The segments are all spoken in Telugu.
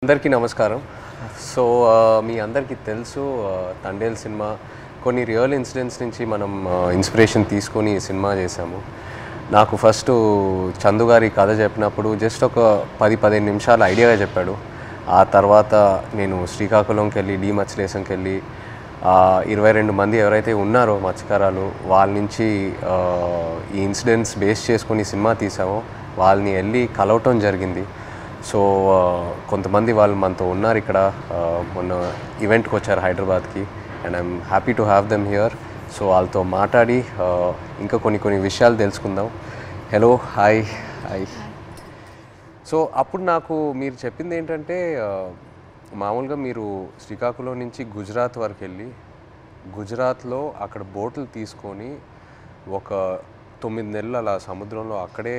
అందరికీ నమస్కారం. సో మీ అందరికీ తెలుసు తండేల్ సినిమా కొన్ని రియల్ ఇన్సిడెంట్స్ నుంచి మనం ఇన్స్పిరేషన్ తీసుకొని ఈ సినిమా చేశాము. నాకు ఫస్ట్ చందు గారి కథ చెప్పినప్పుడు జస్ట్ ఒక 10-15 నిమిషాలు ఐడియాగా చెప్పాడు. ఆ తర్వాత నేను శ్రీకాకుళంకి వెళ్ళి మత్స్యలేశంకి వెళ్ళి 22 మంది ఎవరైతే ఉన్నారో మత్స్యకారాలు వాళ్ళ నుంచి ఈ ఇన్సిడెంట్స్ బేస్ చేసుకొని సినిమా తీసామో వాళ్ళని వెళ్ళి కలవటం జరిగింది. సో కొంతమంది వాళ్ళు మనతో ఉన్నారు ఇక్కడ, మొన్న ఈవెంట్కి వచ్చారు హైదరాబాద్కి, and I'm happy to have them here. So వాళ్ళతో మాట్లాడి ఇంకా కొన్ని విషయాలు తెలుసుకుందాం. Hello, hi. సో అప్పుడు నాకు మీరు చెప్పింది ఏంటంటే మామూలుగా మీరు శ్రీకాకుళం నుంచి గుజరాత్ వరకు వెళ్ళి గుజరాత్లో అక్కడ బోట్లు తీసుకొని ఒక 9 నెలలు అలా సముద్రంలో అక్కడే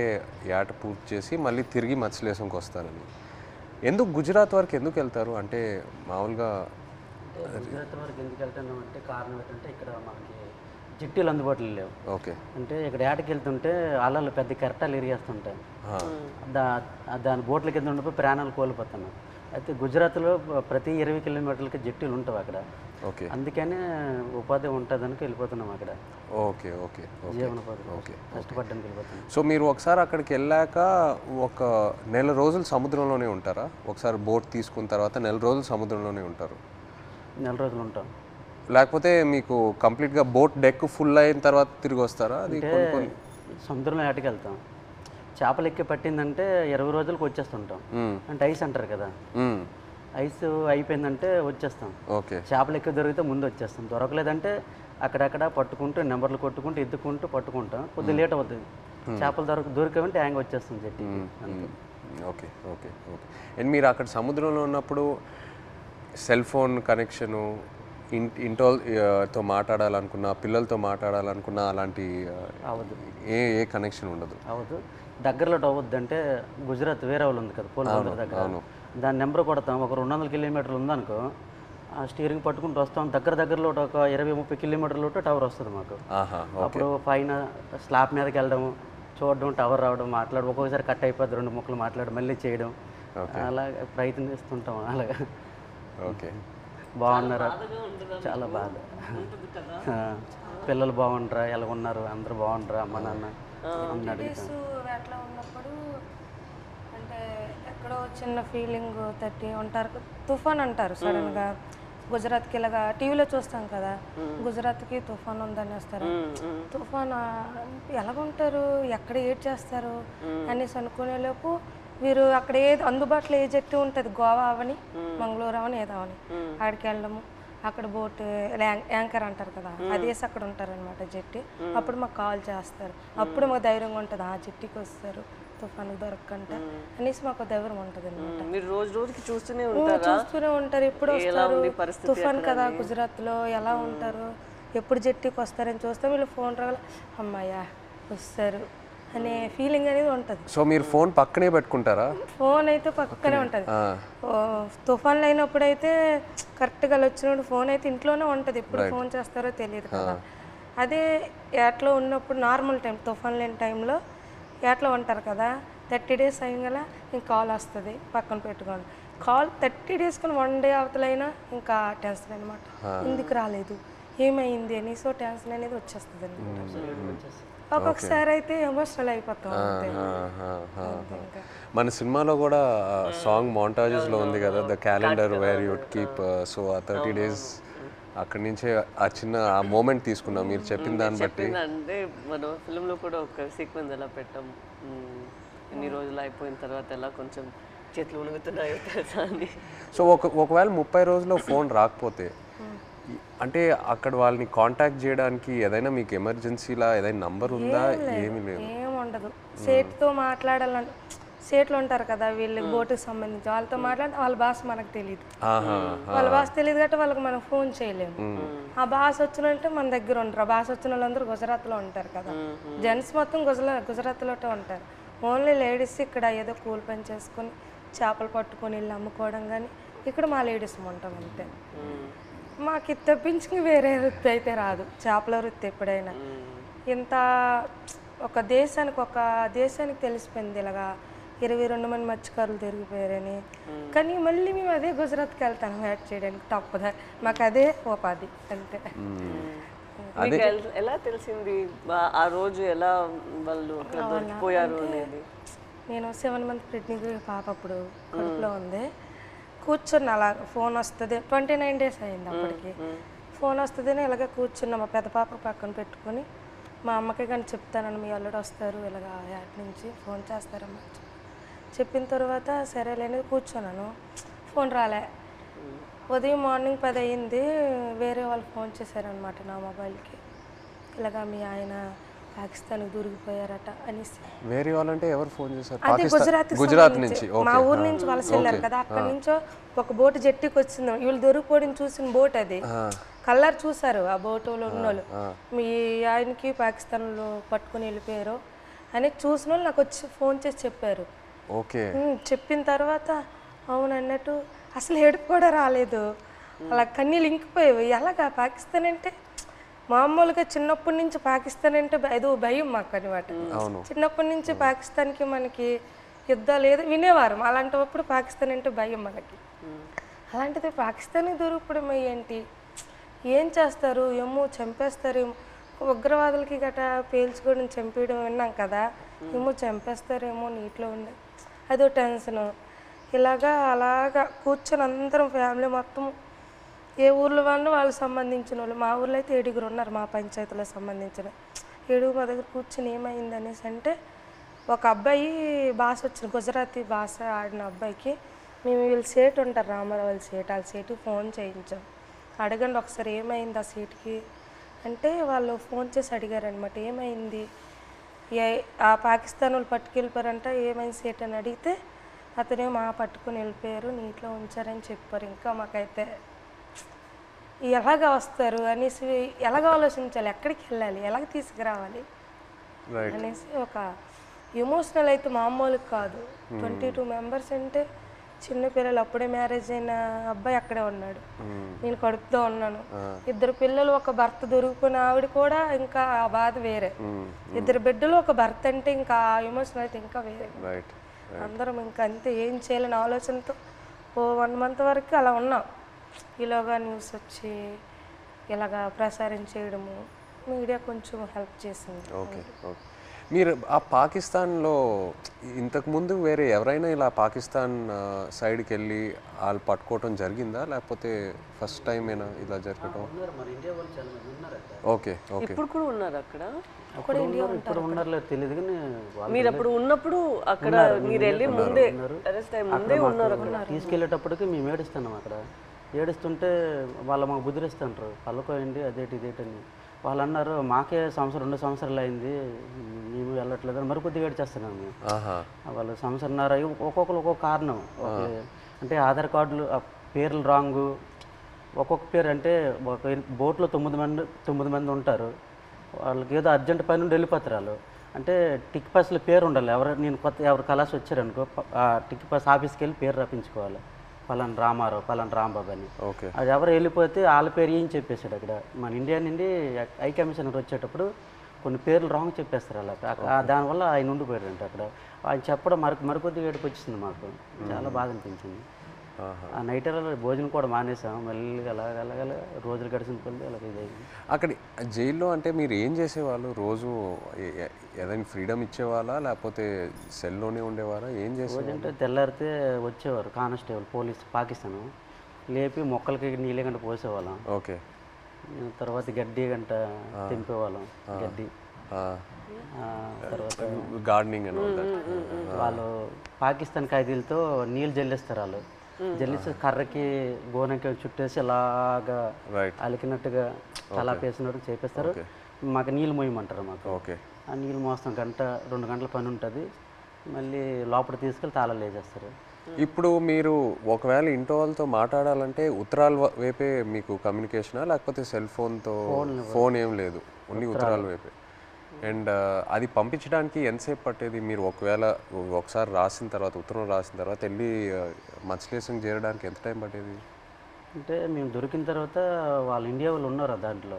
ఏట పూర్తి చేసి మళ్ళీ తిరిగి మత్స్యలేశంకి వస్తారని. ఎందుకు గుజరాత్ వరకు ఎందుకు వెళ్తారు? అంటే మామూలుగా గుజరాత్ వరకు ఎందుకు వెళ్తున్నాం అంటే కారణం ఏంటంటే ఇక్కడ మనకి జట్టీలు అందుబాటులో లేవు. ఓకే. అంటే ఇక్కడ ఏటకి వెళ్తుంటే అలలు పెద్ద కెరటాలు ఇరిగేస్తుంటాయి. దాని బోట్ల కింద ఉండిపోయి ప్రాణాలు కోల్పోతున్నాం. అయితే గుజరాత్లో ప్రతి 20 కిలోమీటర్లకి జట్టీలు ఉంటాయి అక్కడ. ఓకే. అందుకనే ఉపాధి ఉంటుందని వెళ్ళిపోతున్నాం అక్కడ. ఓకే ఓకే జీవనోపాధి ఓకే కష్టపడ్డానికి వెళ్ళిపోతున్నాం. సో మీరు ఒకసారి అక్కడికి వెళ్ళాక ఒక నెల రోజులు సముద్రంలోనే ఉంటారా? ఒకసారి బోట్ తీసుకున్న తర్వాత నెల రోజులు సముద్రంలోనే ఉంటారు? నెల రోజులు ఉంటాం. లేకపోతే మీకు కంప్లీట్గా బోట్ డెక్ ఫుల్ అయిన తర్వాత తిరిగి వస్తారా? అది సముద్రంలో ఏటకి వెళ్తాం. చేపలు ఎక్కి పట్టిందంటే 20 రోజులకు వచ్చేస్తుంటాం. అంటే ఐస్ అంటారు కదా, ఐస్ అయిపోయిందంటే వచ్చేస్తాం. ఓకే. చేపలు ఎక్కువ దొరికితే ముందు వచ్చేస్తాం, దొరకలేదంటే అక్కడక్కడ పట్టుకుంటూ నెంబర్లు కొట్టుకుంటూ ఎత్తుకుంటూ పట్టుకుంటాం. కొద్దిగా లేట్ అవుతుంది. చేపలు దొరికామంటే హ్యాంగ్ వచ్చేస్తుంది చెట్టు. Okay okay okay. అండ్ మీరు అక్కడ సముద్రంలో ఉన్నప్పుడు సెల్ ఫోన్ కనెక్షను, ఇంటితో మాట్లాడాలనుకున్నా, పిల్లలతో మాట్లాడాలనుకున్నా అలాంటి అవ్వదు, ఏ కనెక్షన్ ఉండదు? అవ్వదు. దగ్గరలో అవ్వద్దు. అంటే గుజరాత్ వేరే వాళ్ళు ఉంది కదా పోలీసు దగ్గర, దాని నెంబర్ కొడతాం. ఒక 200 కిలోమీటర్లు ఉందనుకో, ఆ స్టీరింగ్ పట్టుకుంటూ వస్తాం. దగ్గరలో ఒక 20-30 కిలోమీటర్లు టవర్ వస్తుంది మాకు. అప్పుడు పైన స్లాబ్ మీదకి వెళ్ళడం, చూడడం, టవర్ రావడం, మాట్లాడడం. ఒక్కొక్కసారి కట్ అయిపోద్ది, 2 ముక్కలు మాట్లాడడం, మళ్ళీ చేయడం, అలా ప్రయత్నిస్తుంటాం. అలాగా. ఓకే. బాగున్నారా? చాలా బాధ. పిల్లలు బాగుంటారా, ఎలా ఉన్నారు, అందరూ బాగుంటారా, అమ్మ నాన్న అన్నాడు. అట్లా ఉన్నప్పుడు అంటే ఎక్కడో చిన్న ఫీలింగ్ తట్టి ఉంటారు. తుఫాన్ అంటారు సడన్గా గుజరాత్కి. ఇలాగా టీవీలో చూస్తాం కదా, గుజరాత్కి తుఫాన్ ఉందని వస్తారు. తుఫాన్ ఎలాగుంటారు, ఎక్కడ ఏడ్ చేస్తారు అనేసి అనుకునేలోపు వీరు అక్కడ ఏది అందుబాటులో ఏ జట్టు ఉంటుంది, గోవా అవని మంగళూరు అవని ఏదో అవని, ఆడికి వెళ్ళడము. అక్కడ బోట్ యాంకర్ అంటారు కదా, అదేసి అక్కడ ఉంటారనమాట జట్టి. అప్పుడు మాకు కాల్ చేస్తారు. అప్పుడు మాకు ధైర్యంగా ఉంటుంది, ఆ జట్టికి వస్తారు తుఫాను దొరకంట అనేసి మాకు ధైర్యం ఉంటుంది అనమాట. చూస్తూనే ఉంటారు ఎప్పుడు వస్తారు తుఫాన్ కదా గుజరాత్లో, ఎలా ఉంటారు, ఎప్పుడు జట్టికి వస్తారని చూస్తాం. వీళ్ళు ఫోన్ రావాలి, అమ్మాయ్యా వస్తారు అనే ఫీలింగ్ అనేది ఉంటుంది. సో మీరు ఫోన్ పక్కనే పెట్టుకుంటారా? ఫోన్ అయితే పక్కనే ఉంటుంది. తుఫాన్లు అయినప్పుడు అయితే కరెక్ట్గా వచ్చినప్పుడు ఫోన్ అయితే ఇంట్లోనే ఉంటుంది, ఎప్పుడు ఫోన్ చేస్తారో తెలియదు కదా. అదే ఏట్లో ఉన్నప్పుడు నార్మల్ టైం, తుఫాన్ లేని టైంలో ఏట్లో ఉంటారు కదా, 30 డేస్ అయ్యగల ఇంక కాల్ వస్తుంది, పక్కన పెట్టుకోండి. కాల్ 30 డేస్ కానీ 1 డే అవతలైనా ఇంకా టెన్షన్ అనమాట, ఎందుకు రాలేదు, ఏమైంది అని. సో టెన్షన్ అనేది వచ్చేస్తుంది అనమాట. ఒక్కొక్కసారి అయితే ఎమోషనల్ అయిపోతాం. మన సినిమాలో కూడా సాంగ్ మోంటాజెస్లో ఉంది కదా, the calendar where you'd keep. So ఆ 30 డేస్ అక్కడి నుంచే ఆ మూమెంట్ తీసుకున్నాం మీరు చెప్పిన దాన్ని బట్టి. అంటే మనం ఫిల్మ్లో కూడా ఒక సీక్వెన్స్ ఎలా పెట్టాం, ఎన్ని రోజులు అయిపోయిన తర్వాత ఎలా కొంచెం చేతులు ఉణుగుతున్నాయో తెలుసా అని. సో ఒకవేళ 30 రోజుల్లో ఫోన్ రాకపోతే అంటే అక్కడ వాళ్ళని కాంటాక్ట్ చేయడానికి ఏదైనా మీకు ఎమర్జెన్సీలా ఏదైనా నంబర్ ఉందా? ఏమీ లేదు, ఏముండదు. సేట్తో మాట్లాడాలని, సేట్లు ఉంటారు కదా వీళ్ళు బోటుకి సంబంధించి, వాళ్ళతో మాట్లాడితే వాళ్ళ భాష మనకు తెలియదు, వాళ్ళ భాష తెలియదు కాబట్టి వాళ్ళకి మనం ఫోన్ చేయలేము. ఆ భాష వచ్చినంటే మన దగ్గర ఉంటారు. ఆ భాష వచ్చిన వాళ్ళందరూ గుజరాత్లో ఉంటారు కదా, జెంట్స్ మొత్తం గుజరాత్లో ఉంటారు. ఓన్లీ లేడీస్ ఇక్కడ ఏదో కూలి పని చేసుకొని చేపలు పట్టుకొని వెళ్ళి అమ్ముకోవడం, కానీ ఇక్కడ మా లేడీస్ ఉంటాం అంతే. మాకు ఇది తప్పించి వేరే వృత్తి అయితే రాదు, చేపల వృత్తి. ఎప్పుడైనా ఇంత ఒక దేశానికి తెలిసిపోయింది ఇలాగా 22 మంది మత్స్యకారులు దొరికిపోయారని. కానీ మళ్ళీ మేము అదే గుజరాత్కి వెళ్తాను వేట చేయడానికి తప్పదా, మాకు అదే ఉపాధి అంతే. మీకు ఎలా తెలిసింది ఆ రోజు ఎలా వాళ్ళు అక్కడ దొరికిపోయారు అనేది? నేను 7 మంత్ ప్రెగ్నెంట్ పాప అప్పుడు కడుపులో ఉంది. కూర్చున్న అలా ఫోన్ వస్తుంది, 29 days అయింది అప్పటికి. ఫోన్ వస్తుందని ఇలాగే కూర్చున్నా, మా పెద్ద పాప పక్కన పెట్టుకొని. మా అమ్మకి కానీ చెప్తానని మీ అల్లుడు వస్తారు ఇలాగ యాడ్ నుంచి ఫోన్ చేస్తారమ్మా చెప్పిన తర్వాత సరేలేని కూర్చున్నాను. ఫోన్ రాలే. ఉదయం మార్నింగ్ 10 అయింది, వేరే వాళ్ళు ఫోన్ చేశారనమాట నా మొబైల్కి, ఇలాగా మీ ఆయన పాకిస్తాన్కి దూరికిపోయారట అనేసి. వేరే వాళ్ళంటే ఎవరు ఫోన్ చేశారు? అది గుజరాత్ నుంచి, మా ఊరు నుంచి వలస వెళ్ళారు కదా, అక్కడి నుంచో ఒక బోటు జట్టికి వచ్చింది. వీళ్ళు దొరికిపోవడం చూసిన బోట్ అది, కలర్ చూసారు ఆ బోటులో ఉన్నోళ్ళు, మీ ఆయనకి పాకిస్తాన్లో పట్టుకుని వెళ్ళిపోయారు అని చూసిన వాళ్ళు నాకు వచ్చి ఫోన్ చేసి చెప్పారు. ఓకే. చెప్పిన తర్వాత అవును అన్నట్టు అసలు ఏడుపు కూడా రాలేదు, అలా కన్నీళ్ళు ఇంకిపోయేవి. ఎలాగా పాకిస్తాన్ అంటే మామూలుగా చిన్నప్పటి నుంచి పాకిస్తాన్ అంటే ఏదో భయం మాకు అనమాట. చిన్నప్పటి నుంచి పాకిస్తాన్కి మనకి యుద్ధాలు ఏదో వినేవారు, అలాంటప్పుడు పాకిస్తాన్ అంటే భయం మనకి. అలాంటిది పాకిస్తాన్కి దొరికిపోవడం ఏంటి, ఏం చేస్తారు ఏమో, చంపేస్తారు ఏమో, ఉగ్రవాదులకి గట్రా పేల్చుకోవడం చంపేయడం విన్నాం కదా, ఏమో చంపేస్తారేమో నీటిలో ఉండే అదో టెన్షను. అలాగా కూర్చొని అందరం ఫ్యామిలీ మొత్తం ఏ ఊర్లో వాళ్ళు సంబంధించిన వాళ్ళు, మా ఊర్లో అయితే 7 ఉన్నారు మా పంచాయతీలో సంబంధించిన 7 మా దగ్గర కూర్చొని ఏమైంది అనేసి అంటే, ఒక అబ్బాయి భాష వచ్చింది, గుజరాతీ భాష ఆడిన అబ్బాయికి మేము వీళ్ళు సేటు ఉంటారు రామారావు వాళ్ళ సేటు, వాళ్ళ సేటుకి ఫోన్ చేయించాం. అడగండి ఒకసారి ఏమైంది ఆ సీట్కి అంటే, వాళ్ళు ఫోన్ చేసి అడిగారనమాట ఏమైంది, ఆ పాకిస్తాన్ వాళ్ళు పట్టుకెళ్ళిపోయారంట, ఏమైంది సీట్ అని అడిగితే అతనేమో పట్టుకుని వెళ్ళిపోయారు నీటిలో ఉంచారని చెప్పారు. ఇంకా మాకైతే ఎలాగ వస్తారు అనేసి, ఎలాగ ఆలోచించాలి, ఎక్కడికి వెళ్ళాలి, ఎలాగ తీసుకురావాలి అనేసి ఒక ఎమోషనల్ అయితే మామూలు కాదు. 22 members అంటే చిన్న పిల్లలు, అప్పుడే మ్యారేజ్ అయిన అబ్బాయి అక్కడే ఉన్నాడు, నేను కడుపుతో ఉన్నాను, 2 పిల్లలు, ఒక భర్త దొరికిపోయిన ఆవిడ కూడా ఇంకా ఆ బాధ వేరే, 2 బిడ్డలు ఒక భర్త అంటే ఇంకా ఆ ఎమోషన్ అయితే ఇంకా వేరే. అందరం ఇంకా అంతే ఏం చేయాలని ఆలోచనతో ఓ 1 month వరకు అలా ఉన్నాం. ఈలోగా న్యూస్ వచ్చి ఇలాగా ప్రసారం చేయడము, మీడియా కొంచెం హెల్ప్ చేసింది. Okay okay. మీరు ఆ పాకిస్తాన్లో ఇంతకుముందు వేరే ఎవరైనా ఇలా పాకిస్తాన్ సైడ్కి వెళ్ళి వాళ్ళు పట్టుకోవటం జరిగిందా, లేకపోతే ఫస్ట్ టైమేనా ఇలా జరగటం? Okay okay. ఇప్పుడు కూడా ఉన్నారు అక్కడ? ఇప్పుడు ఉన్నారో తెలియదు కానీ మీరు అప్పుడు ఉన్నప్పుడు అక్కడ మీరు వెళ్ళి ముందే అరెస్ట్ అయ్యి ముందే ఉన్నారు అక్కడ. తీసుకెళ్ళేటప్పటికి మేము ఏడుస్తున్నాం అక్కడ. ఏడుస్తుంటే వాళ్ళు మాకు బుద్ధిరిస్తుంటారు, పళ్ళకోయండి అదేటి ఇదేటని. వాళ్ళు అన్నారు మాకే 2 సంవత్సరాలు అయింది మేము వెళ్ళట్లేదు అని, మరి కొద్దిగా ఏడ్చేస్తున్నాం మేము. వాళ్ళు 1.5 సంవత్సరం ఒక్కొక్కరు ఒక్కొక్క కారణం. అంటే ఆధార్ కార్డులు పేర్లు రాంగు, ఒక్కొక్క పేరు అంటే ఒక బోట్లో 9 మంది ఉంటారు, వాళ్ళకి ఏదో అర్జెంట్ పని నుండి వెళ్ళిపోతారు వాళ్ళు. అంటే టిక్ పాస్లో పేరు ఉండాలి, ఎవరు కలాసి వచ్చారనుకో ఆ టిక్ పాస్ ఆఫీస్కి వెళ్ళి పేరు రప్పించుకోవాలి, పలానా రామారావు పలానా రాంబాబు అని. అది ఎవరు వెళ్ళిపోతే వాళ్ళ పేరు ఏం చెప్పేశాడు అక్కడ. మన ఇండియా నుండి హై కమిషనర్ వచ్చేటప్పుడు కొన్ని పేర్లు రాంగ్ చెప్పేస్తారు అలా, దానివల్ల ఆయన ఉండిపోయారంట అక్కడ. ఆయన చెప్పడం మరికొద్దిగా ఏడుపు వచ్చింది మాకు, చాలా బాధ అనిపించింది. ఆ నైట్ భోజనం కూడా మానేసాం, మళ్ళీ అలాగ రోజులు గడిచిన కొద్ది అలాగ ఇదైంది. అక్కడ జైల్లో అంటే మీరు ఏం చేసేవాళ్ళు రోజు? ఏదైనా ఫ్రీడమ్ ఇచ్చేవాళ్ళా లేకపోతే సెల్లోనే ఉండేవారా, ఏం చేసేవాళ్ళు? అంటే తెల్లారితే వచ్చేవారు కానిస్టేబుల్ పోలీస్ పాకిస్తాన్, లేపి మొక్కలకి నీళ్ళ గంట పోసేవాళ్ళం. ఓకే. తర్వాత గడ్డి గంట తెంపేవాళ్ళం, గడ్డి. తర్వాత గార్డెనింగ్ అని వాళ్ళు పాకిస్తాన్ ఖైదీలతో నీళ్ళు జల్లిస్తారు, వాళ్ళు జల్లిసి కర్రకి గోనెకి చుట్టేసి అలాగా అలికినట్టుగా కలాపేసినట్టు చేపిస్తారు. మాకు నీళ్ళు మోయమంటారు మాకు. ఆ నీళ్ళు మోస్తాం 1-2 గంటల పని ఉంటుంది, మళ్ళీ లోపల తీసుకెళ్ళి తాళాలు వేసేస్తారు. ఇప్పుడు మీరు ఒకవేళ ఇంట్లో వాళ్ళతో మాట్లాడాలంటే ఉత్తరాల వైపే మీకు కమ్యూనికేషనా, లేకపోతే సెల్ ఫోన్తో? ఫోన్ ఏం లేదు, ఓన్లీ ఉత్తరాల వైపే. అండ్ అది పంపించడానికి ఎంతసేపు పట్టేది? మీరు ఒకసారి రాసిన తర్వాత, ఉత్తరం రాసిన తర్వాత వెళ్ళి మత్స్యలేశం చేరడానికి ఎంత టైం పట్టేది? అంటే మేము దొరికిన తర్వాత వాళ్ళు ఇండియా వాళ్ళు ఉన్నారు దాంట్లో,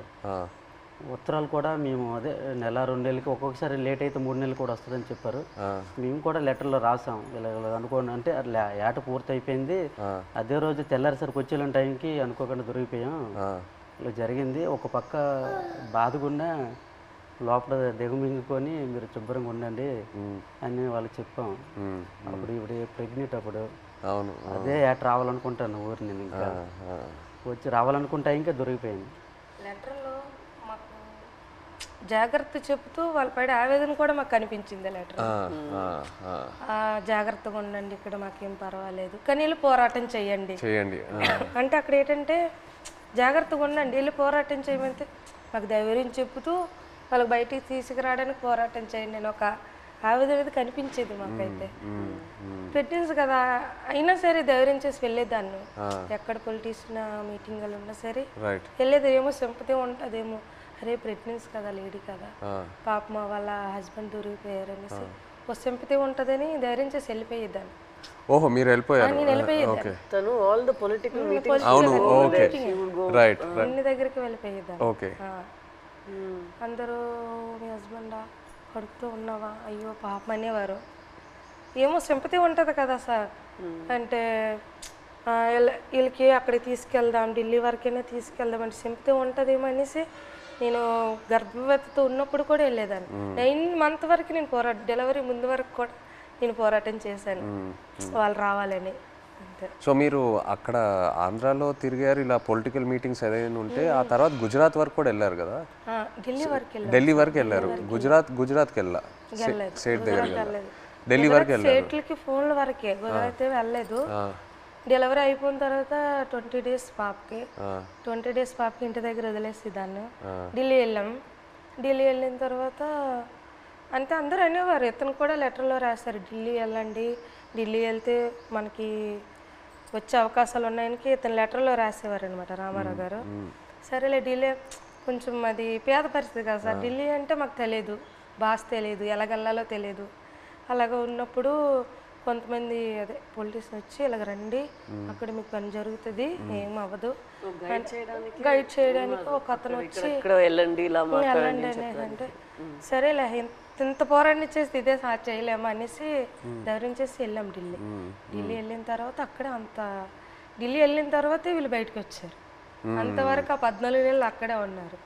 ఉత్తరాలు కూడా మేము అదే నెల 2 నెలలకి ఒక్కొక్కసారి లేట్ అయితే 3 నెలలు కూడా వస్తుందని చెప్పారు. మేము కూడా లెటర్లో రాసాం ఇలా అనుకోండి అంటే అట్లా ఏట పూర్తి అయిపోయింది, అదే రోజు తెల్లారిసరికి వచ్చేలాంటి టైంకి అనుకోకుండా దొరికిపోయాం, ఇలా జరిగింది. ఒక పక్క బాధగుండా లోపల దిగమింగుకొని మీరు శుభ్రంగా ఉండండి అని వాళ్ళకి చెప్పాం. అప్పుడు ఇప్పుడు ప్రెగ్నెంట్ అప్పుడు అవును అదే ఏట రావాలనుకుంటాను ఊరి నేను ఇంకా వచ్చి రావాలనుకుంటే ఇంకా దొరికిపోయింది. లెటర్లో మాకు జాగ్రత్త చెప్తూ వాళ్ళ పడే ఆవేదన కూడా మాకు కనిపించింది లెటర్. జాగ్రత్తగా ఉండండి, ఇక్కడ మాకేం పర్వాలేదు కానీ వెళ్ళి పోరాటం చేయండి. అంటే అక్కడ ఏంటంటే జాగ్రత్తగా ఉండండి, వెళ్ళి పోరాటం చేయమంటే మాకు ధైర్యం చెప్తూ వాళ్ళకి బయటికి తీసుకురావడానికి పోరాటం చేయండి అని ఒక ఆవేదన అనేది కనిపించేది మాకైతే. ప్రెగ్నెన్సీ కదా అయినా సరే ధైర్యం చేసి వెళ్ళేదాన్ని. ఎక్కడ పొలిటీషియన్ మీటింగ్లు ఉన్నా సరే వెళ్ళేది. ఏమో సింపతి ఉంటుందేమో, అరే ప్రెగ్నెన్సీ కదా, లేడీ కదా, పాప వాళ్ళ హస్బెండ్ దొరికిపోయారు అనేసి ఒక సింపతి ఉంటుందని ధైర్యం చేసి వెళ్ళిపోయేదాన్ని. ఓహో మీరు వెళ్ళిపోయారు. నేను వెళ్ళిపోయేదాన్ని. తను ఆల్ ద పొలిటికల్ మీటింగ్స్ అన్ని దగ్గరికి వెళ్ళిపోయేదాన్ని. అందరూ మీ హస్బెండా, కడుపుతో ఉన్నావా, అయ్యో పాపం అనేవారు. ఏమో సింపతి ఉంటుంది కదా సార్, అంటే వీళ్ళకి అక్కడికి తీసుకెళ్దాం, ఢిల్లీ వరకైనా తీసుకెళ్దాం అంటే సింపతి ఉంటుందేమో అనేసి నేను గర్భవతితో ఉన్నప్పుడు కూడా వెళ్ళేదాన్ని. 9 months వరకు నేను డెలివరీ ముందు వరకు కూడా నేను పోరాటం చేశాను వాళ్ళు రావాలని. సో మీరు అక్కడ ఆంధ్రాలో తిరిగారు, ఇలా పొలిటికల్ మీటింగ్స్ ఏదైనా ఉంటే ఆ తర్వాత గుజరాత్ వరకు కూడా వెళ్ళారు కదా? ఢిల్లీ వరకు వెళ్ళారు. గుజరాత్కి వెళ్ళా, స్టేట్ దగ్గర ఢిల్లీ వరకు వెళ్ళారు. స్టేట్లకి ఫోన్ల వరకే, గుజరాత్ వెళ్ళలేదు. డెలివరీ అయిపోయిన తర్వాత 20 days పాపకి, 20 days పాపకి ఇంటి దగ్గర వదిలేసి దాన్ని ఢిల్లీ వెళ్ళాం. ఢిల్లీ వెళ్ళిన తర్వాత అంటే అందరూ అనేవారు, ఇతను కూడా లెటర్లో రాశారు ఢిల్లీ వెళ్ళండి, ఢిల్లీ వెళ్తే మనకి వచ్చే అవకాశాలు ఉన్నాయని ఇతను లెటర్లో రాసేవారు అనమాట రామారావు గారు. సరేలే ఢిల్లీ కొంచెం అది పేద పరిస్థితి కదా సార్, ఢిల్లీ అంటే మాకు తెలియదు, భాష తెలియదు, ఎలాగెళ్ళాలో తెలియదు. అలాగ ఉన్నప్పుడు కొంతమంది అదే పొలిటీషియన్ వచ్చి ఇలాగ రండి, అక్కడ మీకు పని జరుగుతుంది, ఏం అవ్వదు, గైడ్ చేయడానికి ఒక అతను వచ్చి వెళ్ళండి అంటే సరేలే ఇంత పోరాటం చేసి ఇదే చేయలేము అనేసి ధైర్యం చేసి వెళ్ళాం ఢిల్లీ. ఢిల్లీ వెళ్ళిన తర్వాత అక్కడే ఢిల్లీ వెళ్ళిన తర్వాతే వీళ్ళు బయటకు వచ్చారు. అంతవరకు ఆ 14 నెలలు అక్కడే ఉన్నారు.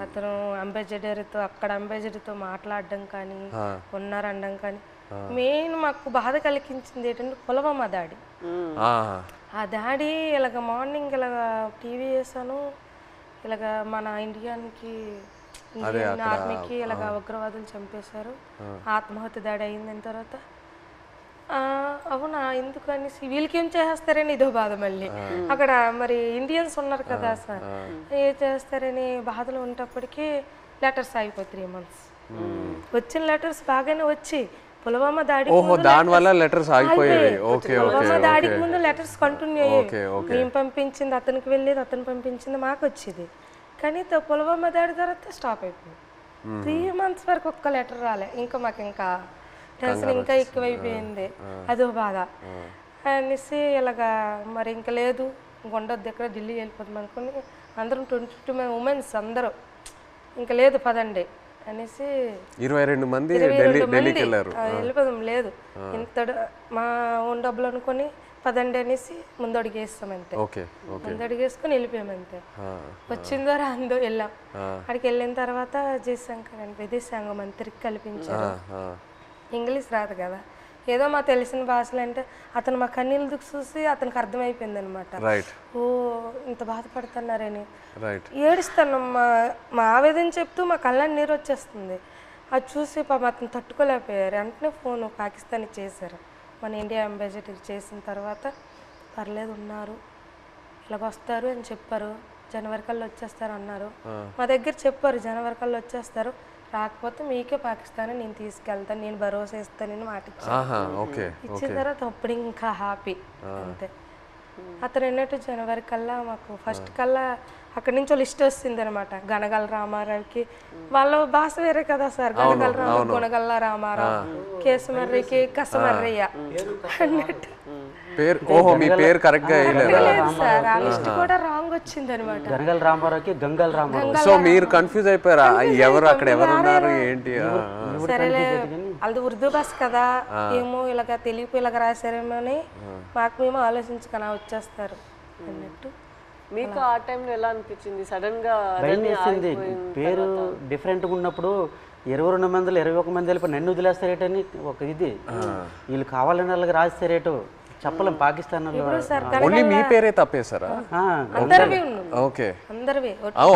అతను అంబాసిడర్తో అక్కడ అంబాసిడర్తో మాట్లాడడం కానీ ఉన్నారనడం కానీ. మెయిన్ మాకు బాధ కలిగించింది ఏంటంటే పుల్వామా దాడి. ఆ దాడి ఇలాగ మార్నింగ్ ఇలాగ టీవీ వేసాను, ఇలాగ మన ఇండియన్ ఆర్మీకి ఇలాగ ఉగ్రవాదులు చంపేశారు, ఆత్మహత్య దాడి అయిందని తర్వాత అవునా ఎందుకు అనేసి వీళ్ళకి ఏం చేస్తారని ఇదో బాధ. మళ్ళీ అక్కడ మరి ఇండియన్స్ ఉన్నారు కదా సార్, ఏం చేస్తారని బాధలు ఉన్నప్పటికీ లెటర్స్ ఆగిపోయి 3 months. వచ్చిన లెటర్స్ బాగానే వచ్చి పుల్వామా దాడికి ముందు లెటర్స్ కంటిన్యూ అయ్యేవి. మేము పంపించింది అతనికి వెళ్ళేది, అతను పంపించింది మాకు వచ్చేది. కానీ పుల్వామా దాడి తర్వాత స్టాప్ అయిపోయింది. 3 months వరకు ఒక్క లెటర్ రాలే. ఇంకా మాకు ఇంకా టెన్షన్ ఇంకా ఎక్కువైపోయింది, అదో బాధ అనేసి ఇలాగా మరి ఇంకా లేదు ఉండొద్దు ఎక్కడ ఢిల్లీ వెళ్ళిపోతాం అనుకుని అందరం 22 ఉమెన్స్ అందరూ ఇంకా లేదు పదండి అనేసి 22 మంది వెళ్ళిపోదాం, లేదు ఇంత మా ఓన్ డబ్బులు అనుకుని పదండి అనేసి ముందడుగు వేస్తాం అంతే. ముందడుగు వేసుకొని వెళ్ళిపోయాం అంతే. వచ్చిందో రాందో వెళ్ళాం. అక్కడికి వెళ్ళిన తర్వాత జయశంకర్ అని విదేశాంగ మంత్రికి కల్పించారు. ఇంగ్లీష్ రాదు కదా, ఏదో మా తెలిసిన భాషలు అంటే అతను మా కన్నీళ్ళు దుక్కు చూసి అతనికి అర్థమైపోయింది అనమాట. ఓ ఇంత బాధపడుతున్నారని ఏడుస్తాను. మా ఆవేదన చెప్తూ మా కళ్ళని నీరు వచ్చేస్తుంది. అది చూసి పాపం అతను తట్టుకోలేకపోయారు. వెంటనే ఫోన్ పాకిస్తాన్కి చేశారు. మన ఇండియా అంబాసిడర్ చేసిన తర్వాత పర్లేదు ఉన్నారు, ఇలాగ వస్తారు అని చెప్పారు, జనవరి కల్లా వచ్చేస్తారు అన్నారు. మా దగ్గర చెప్పారు జనవరి కల్లా వచ్చేస్తారు, రాకపోతే మీకే పాకిస్తాన్ నేను తీసుకెళ్తాను, నేను భరోసా ఇస్తానని మాట ఇచ్చాను. ఇచ్చిన తర్వాత అప్పుడు ఇంకా హ్యాపీ అంతే. అతను ఏంటంటే జనవరి కల్లా మాకు ఫస్ట్ కల్లా అక్కడి నుంచి లిస్ట్ వస్తుంది అనమాట. గనగల రామారావుకి వాళ్ళ భాష వేరే కదా సార్. గనగల రామ, గుణగల్ల రామారావు, కేసమర్రికి కసమర్రయ్య అన్నట్టు పేరు. ఓహో, మీ పేరు కరెక్ట్ గా లేదు సార్. ఆ లిస్ట్ కూడా రాంగ్ వచ్చింది అనమాట. గనగల రామారావుకి గంగల్ రామారావు. సో మీరు కన్ఫ్యూజ్ అయిపోయారా, ఎవరు అక్కడ ఎవరు ఉన్నారు ఏంటి? సరేలే వాళ్ళది ఉర్దూ భాష కదా, ఏమో ఇలాగ తెలుగు ఇలాగ రాశారేమో అని మాకు మేము ఆలోచించుకొని వచ్చేస్తారు అన్నట్టు. మీకు ఆ టైంలో ఎలా అనిపించింది? సడన్ గా భయం వేసింది. పేరు డిఫరెంట్గా ఉన్నప్పుడు 22 మందిలో 21 మంది వెళ్ళిపోయి నన్ను వదిలేస్తారేటని ఒక ఇది. వీళ్ళు కావాలని వాళ్ళకి రాస్తారేటో చెప్పలేం. పాకిస్తాన్ ఓన్లీ మీ పేరే తప్పేశారా? అందరివి ఉన్నాయి. ఓకే, అందరివి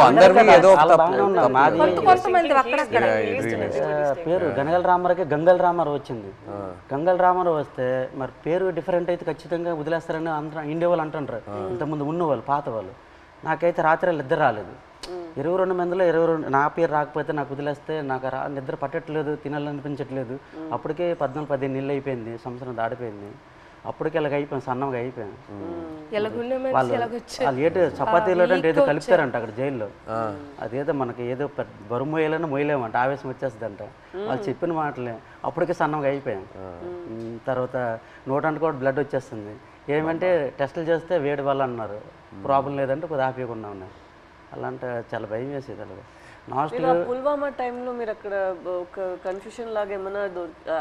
అందరివి ఏదో ఒక కొంతమంది అక్కడక్కడ పేరు గనగల రామారావుకి గంగల్ రామారావు వచ్చింది. గంగల్ రామారావు వస్తే మరి పేరు డిఫరెంట్ అయితే ఖచ్చితంగా వదిలేస్తారని అందరూ ఇండియా వాళ్ళు అంటుంటారు. ఇంతకుముందు ఉన్నవాళ్ళు పాత వాళ్ళు. నాకైతే రాత్రి ఇద్దరు రాలేదు. 22 మందిలో 22 నా పేరు రాకపోతే నాకు వదిలేస్తే నాకు నిద్ర పట్టట్లేదు, తినాలనిపించట్లేదు. అప్పటికే 14-15 నెలలు అయిపోయింది, సంవత్సరం దాడిపోయింది. అప్పటికి ఇలాగ అయిపోయింది, సన్నంగా అయిపోయాను. వాళ్ళు ఏదో చపాతీలో అంటే ఏదో కలుపుతారంట అక్కడ జైల్లో. అదేదో మనకి ఏదో బరువు మోయాలని మోయలేమంట, ఆవేశం వచ్చేస్తుందంట. వాళ్ళు చెప్పిన మాటలే. అప్పటికే సన్నంగా అయిపోయాను. తర్వాత నోటంటే కూడా బ్లడ్ వచ్చేస్తుంది. ఏమంటే టెస్టులు చేస్తే వేడి వల్ల అన్నారు, ప్రాబ్లం లేదంటే కొద్దిగా ఆపేయకుండా ఉన్నాయి. అలాంటి చాలా భయం వేసేది. అలాగే పుల్వామా టైంలో మీరు అక్కడ ఒక కన్ఫ్యూషన్ లాగా ఏమైనా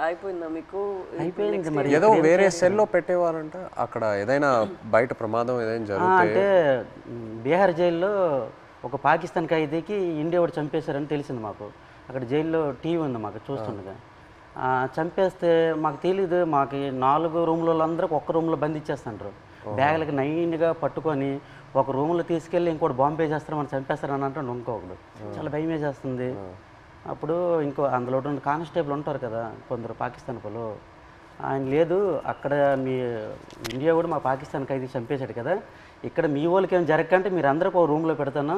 అయిపోయిందా మీకు? అయిపోయింది. మరి ఏదో వేరే సెల్లో పెట్టేవారంట అక్కడ, ఏదైనా బయట ప్రమాదం ఏదైనా జరిగితే. అంటే బీహార్ జైల్లో ఒక పాకిస్తాన్ ఖైదీకి ఇండియా వాడు చంపేశారని తెలిసింది మాకు. అక్కడ జైల్లో టీవీ ఉంది మాకు చూస్తుండగా. చంపేస్తే మాకు తెలీదు. మాకు 4 రూమ్లలో అందరికి ఒక్క రూమ్లో బంధించేస్తుంటారు. బ్యాగులకి నైన్గా పట్టుకొని ఒక రూమ్లో తీసుకెళ్ళి ఇంకోటి బాంబే చేస్తారు, మనం చంపేస్తారని అంటాడు ఇంకొకడు. చాలా భయం వేసేస్తుంది. అప్పుడు ఇంకో అందులో కానిస్టేబుల్ ఉంటారు కదా కొందరు పాకిస్తాన్ వాళ్ళు, ఆయన లేదు అక్కడ మీ ఇండియా కూడా మా పాకిస్తాన్ ఖైదీ చంపేశాడు కదా, ఇక్కడ మీ వాళ్ళకి ఏం జరగకంటే మీరు అందరికీ ఒక రూమ్లో పెడతాను,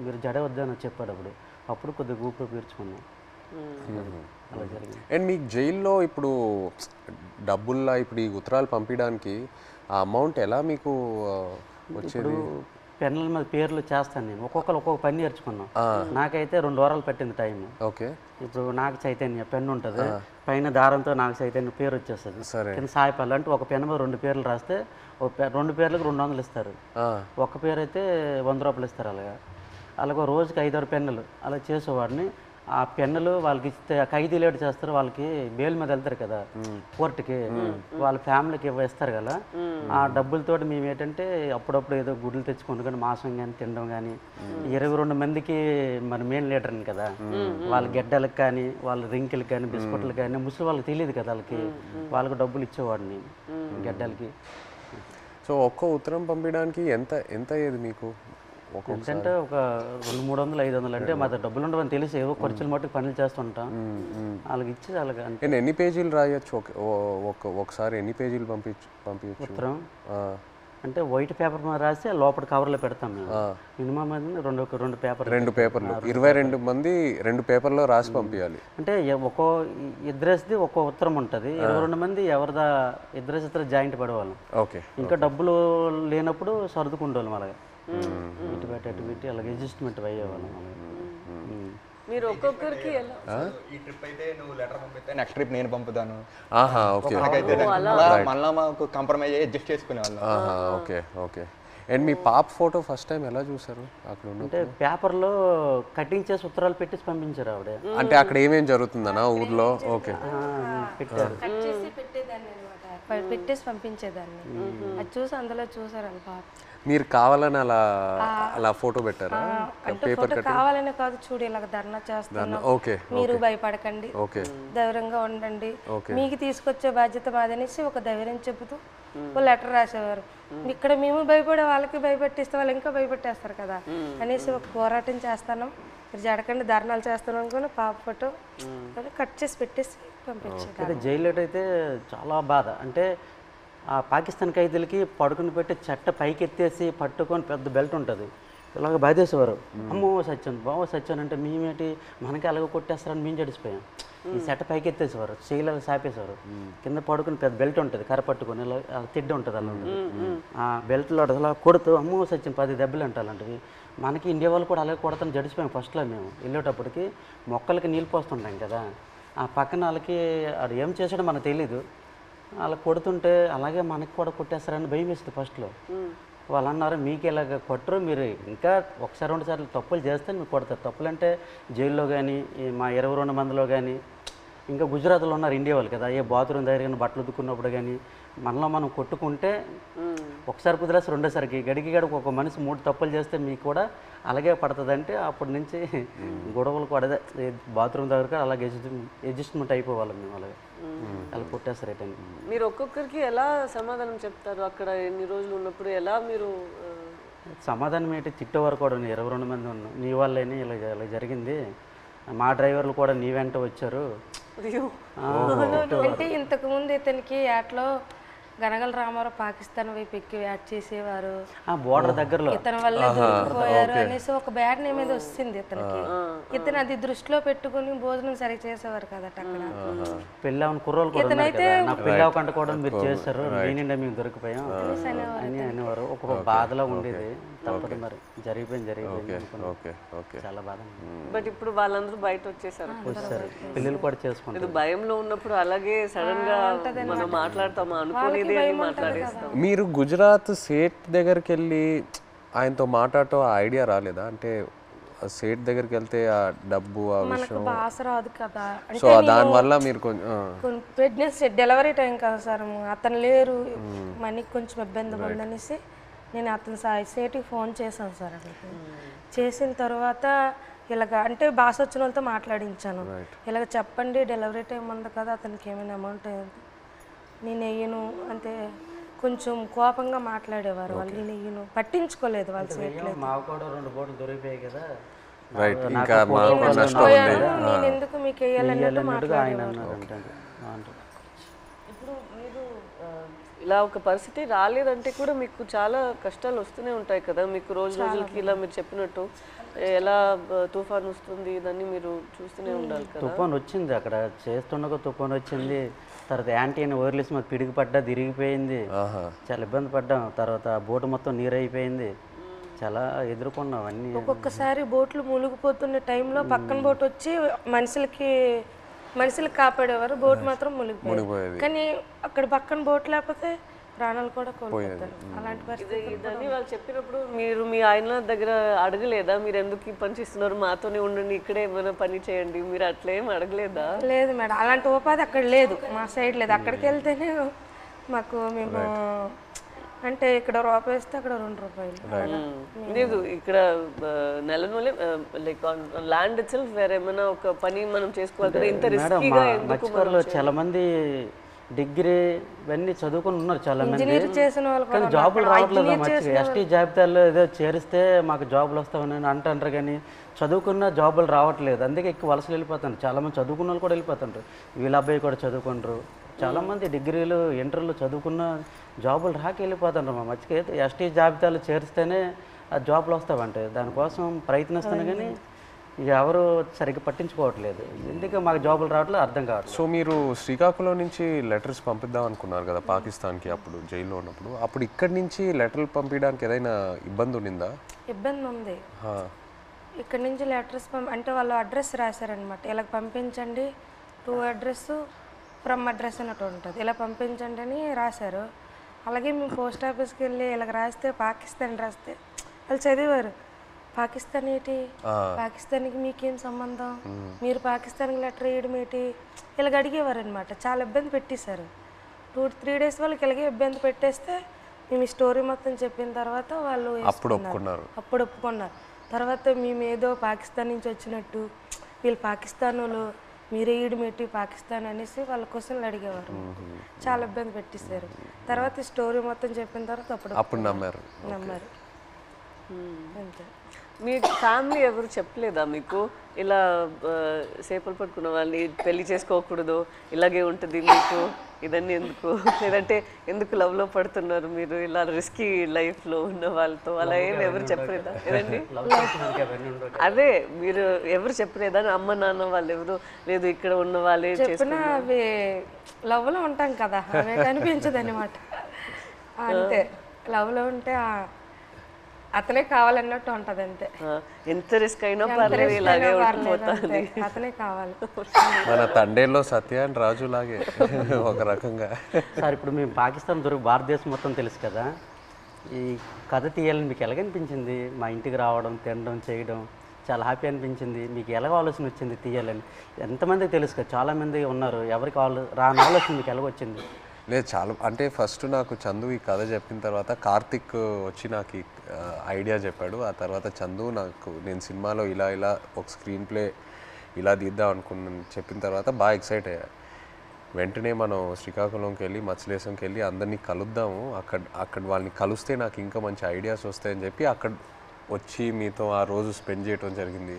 మీరు జడవద్దని చెప్పాడు. అప్పుడు కొద్దిగా ఊపిరి పీల్చుకున్నాం. అలా జరిగింది. అండ్ మీకు జైల్లో ఇప్పుడు డబ్బుల్లా ఇప్పుడు ఈ ఉత్తరాలు పంపించడానికి ఆ అమౌంట్ ఎలా మీకు వచ్చేది? పెన్నుల మీద పేర్లు చేస్తాను నేను. ఒక్కొక్కరు ఒక్కొక్క పని నేర్చుకున్నాం. నాకైతే 2 వారాలు పట్టింది టైం. ఓకే. ఇప్పుడు నాకు చైతన్య పెన్ను ఉంటుంది, పైన దారంతో నాకు చైతన్య పేరు వచ్చేస్తుంది. కింద సాయిపల్లి అంటే ఒక పెన్ను మీద 2 పేర్లు రాస్తే 2 పేర్లకు 200 ఇస్తారు. ఒక పేరు అయితే 100 రూపాయలు ఇస్తారు. అలాగే రోజుకి 5-6 పెన్నులు అలా చేసేవాడిని. ఆ పెన్నులు వాళ్ళకి ఇస్తే ఖైదీ లేట్ చేస్తారు, వాళ్ళకి బెయిల్ మీద వెళ్తారు కదా కోర్టుకి, వాళ్ళ ఫ్యామిలీకి ఇస్తారు కదా. ఆ డబ్బులతో మేము ఏంటంటే అప్పుడప్పుడు ఏదో గుడ్లు తెచ్చుకుంటూ కానీ మాంసం కానీ తినడం కానీ. 22 మందికి మరి మెయిన్ లీడర్ని కదా, వాళ్ళ గెడ్డలకు కానీ వాళ్ళ రింకిలకు కానీ బిస్కెట్లకు కానీ ముసలి వాళ్ళకి తెలియదు కదా, వాళ్ళకి డబ్బులు ఇచ్చేవాడిని గెడ్డలకి. సో ఒక్కో ఉత్తరం పంపించడానికి ఎంత ఎంత అయ్యేది మీకు? అంటే ఒక 200-300-500 అంటే మా డబ్బులు ఉండవని తెలిసి ఏవో ఖర్చులు మట్టుకు పనులు చేస్తుంటాం. వాళ్ళకి ఇచ్చి అలాగే. నేను ఎన్ని పేజీలు రాయొచ్చు ఒకసారి? ఎన్ని పేజీలు పంపించచ్చు ఉత్తరం? అంటే వైట్ పేపర్ మీద రాసి లోపల కవర్లో పెడతాం మేము. మినిమం రెండు పేపర్లు 22 మంది 2 పేపర్లో రాసి పంపించాలి. అంటే ఒక్కో ఇద్దరేసిది ఒక్కో ఉత్తరం ఉంటుంది. 22 మంది ఎవరిదా ఇద్దరు జాయింట్ పడేవాళ్ళం. ఓకే. ఇంకా డబ్బులు లేనప్పుడు సర్దుకుంటేవాళ్ళం. అలాగే ఇటు పెట్టి అలాగే అడ్జస్ట్మెంట్ అయ్యేవాళ్ళం. మీరు ఒక్కొక్కరికి ఈ ట్రిప్ అయితే నువ్వు లెటర్ పంపిస్తే నెక్స్ట్ ట్రిప్ నేను పంపుతాను. మళ్ళీ మాకు కాంప్రమైజ్ అయ్యి అడ్జస్ట్ చేసుకునేవాళ్ళం. Okay okay. అండ్ మీ పాప ఫోటో ఫస్ట్ టైం ఎలా చూసారు అక్కడ? అంటే పేపర్లో కటింగ్ చేసి ఉత్తరాలు పెట్టేసి పంపించారు ఆవిడ. అంటే అక్కడ ఏమేం జరుగుతుందనా ఊర్లో? ఓకే. పెట్టారు, పెట్టేసి పంపించేదాన్ని. అది చూసి అందులో చూసారు పాప. మీరు కావాలని అలా ఫోటో పెట్టారా? అంటే ఫోటో కావాలనే కాదు, చూడు ఇలాగ ధర్నా చేస్తున్నాం, మీరు భయపడకండి, ధైర్యంగా ఉండండి, మీకు తీసుకొచ్చే బాధ్యత మాదనేసి ఒక ధైర్యం చెబుతూ ఒక లెటర్ రాసేవారు. ఇక్కడ మేము భయపడే వాళ్ళకి భయపెట్టిస్తే వాళ్ళు ఇంకా భయపెట్టేస్తారు కదా అనేసి ఒక పోరాటం చేస్తాను, మీరు జడకండి ధర్నాలు చేస్తాను అనుకుని పాప ఫోటో కట్ చేసి పెట్టేసి పంపించారు. జైల్లో అయితే చాలా బాధ. అంటే ఆ పాకిస్తాన్ ఖైదీలకి పడుకుని పెట్టి చెట్ట పైకి ఎత్తేసి పట్టుకొని పెద్ద బెల్ట్ ఉంటుంది, ఇలాగ బాధేసేవారు. అమ్మో సత్యం బావో సత్యం అంటే మేమేంటి మనకి అలాగ కొట్టేస్తారని మేము జడిసిపోయాం. ఈ సెట పైకి ఎత్తేసేవారు, చేయలేదు సాపేసేవారు. కింద పడుకుని పెద్ద బెల్ట్ ఉంటుంది కర్ర పట్టుకొని ఇలా తిడ్డి ఉంటుంది అలా ఉంటుంది. ఆ బెల్ట్లో అలా కొడుతూ అమ్మో సత్యం 10 దెబ్బలు అంటే అలాంటివి. మనకి ఇండియా వాళ్ళు కూడా అలాగే కొడతాను జడిసిపోయాం. ఫస్ట్లో మేము వెళ్ళేటప్పటికి మొక్కలకి నీళ్ళు పోస్తుంటాం కదా, ఆ పక్కన వాళ్ళకి అది ఏం చేసాడో మనకు తెలీదు. అలా కొడుతుంటే అలాగే మనకి కూడా కొట్టేస్తారని భయం వేస్తుంది ఫస్ట్లో. వాళ్ళు అన్నారు మీకు ఇలాగ కొట్టరు, మీరు ఇంకా ఒకసారి 2 సార్లు తప్పులు చేస్తే మీకు కొడతారు. తప్పులు అంటే జైల్లో కానీ మా 22 మందిలో కానీ ఇంకా గుజరాత్లో ఉన్నారు ఇండియా వాళ్ళు కదా, ఏ బాత్రూమ్ దగ్గర కానీ బట్టలు ఉతుక్కున్నప్పుడు కానీ మనలో మనం కొట్టుకుంటే ఒకసారి కుదిరేసి రెండోసారికి గడికి ఒక మనిషి 3 తప్పులు చేస్తే మీకు కూడా అలాగే పడుతుంది. అంటే అప్పటి నుంచి గొడవలు కూడా అదే బాత్రూమ్ దగ్గర అలాగే అడ్జస్ట్మెంట్ అయిపోవాలి మేము. అలాగే అలా కొట్టేస్తారు రిటర్న్. మీరు ఒక్కొక్కరికి ఎలా సమాధానం చెప్తారు అక్కడ ఎన్ని రోజులు ఉన్నప్పుడు? ఎలా మీరు సమాధానం ఏంటి, తిట్టేవారు కూడా 22 మంది ఉన్నాం, నీ వాళ్ళని ఇలా ఇలా జరిగింది, మా డ్రైవర్లు కూడా నీ వెంట వచ్చారు. అంటే ఇంతకుముందు ఇతనికి యాట్లో గనగల రామారావు పాకిస్తాన్ వైపు ఎక్కి యాడ్ చేసేవారు, బోర్డర్ దగ్గరలో ఇతని వల్ల దొరికిపోయారు అనేసి ఒక బ్యాడ్ నేమ్ మీద వస్తుంది ఇతనికి. ఇతను అది దృష్టిలో పెట్టుకుని భోజనం సరిగ్గా చేసేవారు కదట అక్కడ. పెళ్ళి అవును కుర్రోలు కూడా ఉన్నారు కదా, నాకు పెళ్ళి అవ్వకుండా కూడా మీరు చేస్తారు, నేనిండా మేము దొరికిపోయాం అని అనేవారు. ఒక్కొక్క బాధలో ఉండేది. తప్పదు మరి, జరిగిపోయింది చాలా బాధ. బట్ ఇప్పుడు వాళ్ళందరూ బయట వచ్చేసారు, పిల్లలు కూడా చేసుకుంటారు. భయంలో ఉన్నప్పుడు అలాగే సడన్ గా మనం మాట్లాడతామా అనుకోని మాట్లాడేస్తాం. మీరు గుజరాత్ సేట్ దగ్గరికి వెళ్ళి ఆయనతో మాట్లాడటం ఐడియా రాలేదా? అంటే సేట్ దగ్గరికి వెళ్తే ఆ డబ్బు ఆ విషయం భాష రాదు కదా, సో దానివల్ల మీరు కొంచెం ప్రెగ్నెన్సీ డెలివరీ టైం కదా సార్, అతను లేరు, మనకి కొంచెం ఇబ్బంది ఉందనేసి నేను అతను సేటికి ఫోన్ చేశాను సార్. అక్కడికి చేసిన తర్వాత ఇలాగ అంటే భాష వచ్చిన వాళ్ళతో మాట్లాడించాను. ఇలాగ చెప్పండి డెలివరీ టైం ఉంది కదా, అతనికి ఏమైనా అమౌంట్ నేను వెయ్యను అంటే కొంచెం కోపంగా మాట్లాడేవారు వాళ్ళు. నేను వెయ్యను, పట్టించుకోలేదు వాళ్ళు. మాకు కూడా 2 బోట్లు దొరికిపోయాయి కదా, నేను ఎందుకు మీకు వేయాలన్నట్టు మాట్లాడేవారు. ఇప్పుడు మీరు ఇలా ఒక పరిస్థితి రాలేదంటే కూడా మీకు చాలా కష్టాలు వస్తూనే ఉంటాయి కదా, మీకు రోజు రోజులకి ఇలా మీరు చెప్పినట్టు ఎలా తుఫాన్ వస్తుంది దాన్ని మీరు చూస్తూనే ఉండాలి కదా. తుఫాన్ వచ్చింది అక్కడ చేస్తుండగా తుఫాన్ వచ్చింది. తర్వాత యాంటీని వైర్లెస్ మాకు పిడికి పడ్డా తిరిగిపోయింది, చాలా ఇబ్బంది పడ్డాం. తర్వాత బోటు మొత్తం నీరు అయిపోయింది, చాలా ఎదుర్కొన్నాం అన్నీ. ఒక్కొక్కసారి బోట్లు మునిగిపోతున్న టైంలో పక్కన బోట్ వచ్చి మనుషులకు కాపాడేవారు, బోట్ మాత్రం మునిగిపోయేది. కానీ అక్కడ పక్కన బోట్ లేకపోతే ప్రాణాలు కూడా కోల్పోతారు. అలాంటి పరిస్థితి ఇదని వాళ్ళు చెప్పినప్పుడు మీరు మీ ఆయన దగ్గర అడగలేదా, మీరు ఎందుకు ఈ పని చేస్తున్నారు, మాతోనే ఉండండి, ఇక్కడే ఏమైనా పని చేయండి, మీరు అట్లేం అడగలేదా? లేదు మేడం, అలాంటి ఉపాధి అక్కడ లేదు, మా సైడ్ లేదు. అక్కడికి వెళ్తేనే మాకు మేము అంటే ఇక్కడ రూపాయి ఇస్తే అక్కడ 2 రూపాయలు లేదు. ఇక్కడ నెలనూలే లైక్ ల్యాండ్ ఇట్ సెల్ఫ్ వేరే ఏమైనా ఒక పని మనం చేసుకోవాలి కదా, ఇంత రిస్కీగా ఎందుకు? చాలా మంది డిగ్రీ ఇవన్నీ చదువుకుని ఉన్నారు చాలా మంది, కానీ జాబులు రావట్లేదు. మంచిగా ఎస్టీ జాబితాలో ఏదో చేరిస్తే మాకు జాబులు వస్తామని అంటారు, కానీ చదువుకున్న జాబులు రావట్లేదు. అందుకే ఎక్కువ వలసలు వెళ్ళిపోతారు. చాలామంది చదువుకున్న వాళ్ళు కూడా వెళ్ళిపోతుంటారు. వీళ్ళ అబ్బాయి కూడా చదువుకుంటారు. చాలామంది డిగ్రీలు ఇంటర్లు చదువుకున్న జాబులు రాక వెళ్ళిపోతుంటారు. మా మధ్యకి ఎస్టీ జాబితాలు చేరిస్తేనే ఆ జాబులు వస్తావంటే దానికోసం ప్రయత్నిస్తాను, కానీ ఎవరు సరిగ్గా పట్టించుకోవట్లేదు. ఎందుకు మాకు జాబులు రావట్లేదు అర్థం కావట్లేదు. సో మీరు శ్రీకాకుళం నుంచి లెటర్స్ పంపిద్దాం అనుకున్నారు కదా పాకిస్తాన్కి, అప్పుడు జైల్లో ఉన్నప్పుడు. అప్పుడు ఇక్కడి నుంచి లెటర్లు పంపించడానికి ఏదైనా ఇబ్బంది ఉండిందా? ఇబ్బంది ఉంది. ఇక్కడ నుంచి లెటర్స్ అంటే వాళ్ళు అడ్రస్ రాశారనమాట, ఇలా పంపించండి, టు అడ్రస్ ఫ్రమ్ అడ్రస్ అన్నట్టు ఉంటుంది, ఇలా పంపించండి అని రాశారు. అలాగే మేము పోస్ట్ ఆఫీస్కి వెళ్ళి ఇలా రాస్తే పాకిస్తాన్ రాస్తే వాళ్ళు చదివారు, పాకిస్తాన్ ఏంటి, పాకిస్తాన్కి మీకేం సంబంధం, మీరు పాకిస్తాన్కి లెటర్ వేయడం ఏంటి, ఇలాగ అడిగేవారు అనమాట. చాలా ఇబ్బంది పెట్టేశారు. 2-3 డేస్ వాళ్ళకి ఇలాగే ఇబ్బంది పెట్టేస్తే మేము ఈ స్టోరీ మొత్తం చెప్పిన తర్వాత వాళ్ళు అప్పుడు ఒప్పుకున్నారు. తర్వాత మేము ఏదో పాకిస్తాన్ నుంచి వచ్చినట్టు, వీళ్ళు పాకిస్తాన్ వాళ్ళు, మీరే ఈడమేటి పాకిస్తాన్ అనేసి వాళ్ళ క్వశ్చన్లు అడిగేవారు. చాలా ఇబ్బంది పెట్టేశారు. తర్వాత ఈ స్టోరీ మొత్తం చెప్పిన తర్వాత అప్పుడు నమ్మారు. అంతే. మీ ఫ్యామిలీ ఎవరు చెప్పలేదా మీకు ఇలా చేపలు పట్టుకున్న వాళ్ళని పెళ్లి చేసుకోకూడదు, ఇలాగే ఉంటుంది మీకు? ఇదన్నీ ఎందుకు, లేదంటే ఎందుకు లవ్లో పడుతున్నారు మీరు ఇలా రిస్కీ లైఫ్లో ఉన్న వాళ్ళతో, అలా ఏమి ఎవరు చెప్పలేదా? ఏదండి అదే మీరు ఎవరు చెప్పలేదా? అమ్మ నాన్న వాళ్ళు ఎవరు లేదు, ఇక్కడ ఉన్న వాళ్ళే చెప్పిన అవి లవ్లో ఉంటాం కదా, అవి అనిపించదు అనమాట. అంతే, లవ్లో ఉంటే అతనే కావాలన్నట్టు ఉంటది అంతే. ఎంత రిస్క్ అయినా పర్లేదు, ఇలాగే ఉండిపోతాను, అతనే కావాలి. మన తండేల్లో సత్య అండ్ రాజు లాగే ఒక రకంగా. సార్ ఇప్పుడు మేము పాకిస్తాన్ దొరికి భారతదేశం మొత్తం తెలుసు కదా, ఈ కథ తీయాలని మీకు ఎలాగనిపించింది? మా ఇంటికి రావడం, తినడం, చేయడం చాలా హ్యాపీ అనిపించింది. మీకు ఎలాగ ఆలోచన వచ్చింది తీయాలని? ఎంతమందికి తెలుసు కదా, చాలామంది ఉన్నారు, ఎవరికి రాని ఆలోచన మీకు ఎలాగొచ్చింది? లేదు, చాలా అంటే ఫస్ట్ నాకు చందు ఈ కథ చెప్పిన తర్వాత కార్తిక్ వచ్చి నాకు ఈ ఐడియా చెప్పాడు. ఆ తర్వాత చందు నాకు నేను సినిమాలో ఇలా ఒక స్క్రీన్ ప్లే ఇలా తీద్దాం అనుకున్నాను చెప్పిన తర్వాత బాగా ఎక్సైట్ అయ్యా. వెంటనే మనం శ్రీకాకుళంకి వెళ్ళి మత్స్యలేశంకి వెళ్ళి అందరినీ కలుద్దాము, అక్కడ వాళ్ళని కలిస్తే నాకు ఇంకా మంచి ఐడియాస్ వస్తాయని చెప్పి అక్కడ వచ్చి మీతో ఆ రోజు స్పెండ్ చేయడం జరిగింది.